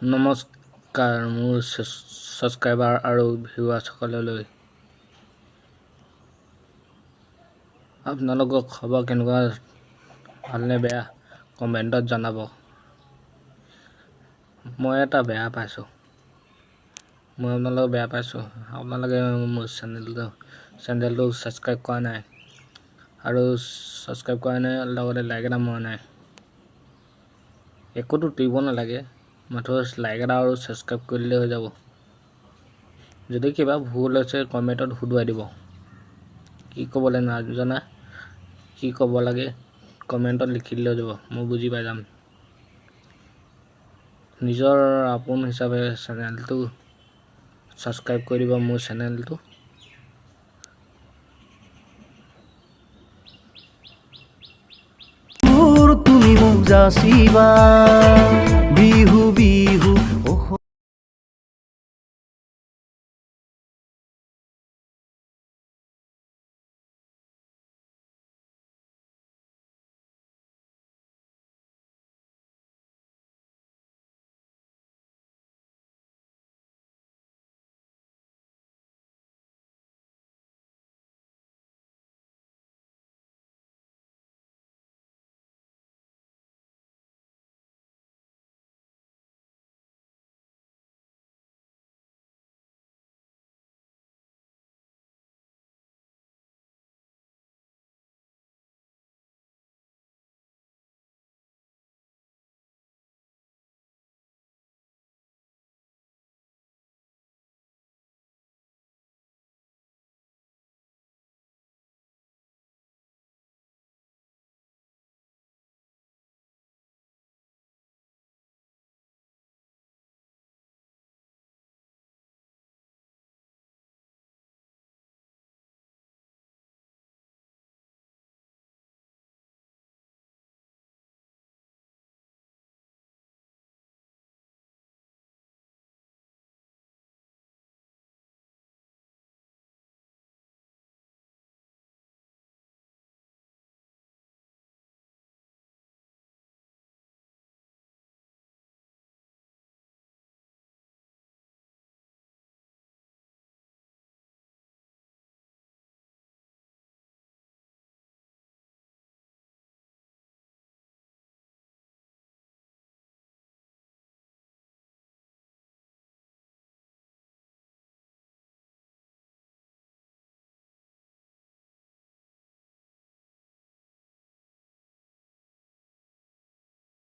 নমস্কাৰ মোৰ ছাবস্ক্ৰাইবাৰ আৰু ভিউৱাৰসকললৈ। আপোনালোকৰ খবৰ কেনেকুৱা, ভালনে বেয়া কমেণ্টত জনাব। মই এটা বেয়া পাইছোঁ, আপোনালোকে মোৰ চেনেলটো ছাবস্ক্ৰাইব কৰা নাই আৰু লগতে লাইক এটা মৰা নাই। একোতো টিপিব নালাগে, মাত্ৰ লাইক এটা আৰু ছাবস্ক্ৰাইব কৰি দিলে হৈ যাব। যদি কিবা ভুল হৈছে কমেণ্টত শুধুৱাই দিব। কি ক'বলৈ নাজানা, কি ক'ব লাগে কমেণ্টত লিখি দিলে হৈ যাব, মই বুজি পাই যাম। নিজৰ আপোন হিচাপে চেনেলটো ছাবস্ক্ৰাইব কৰি দিব। মোৰ চেনেলটো তুমি মোক যাচিবা বিহু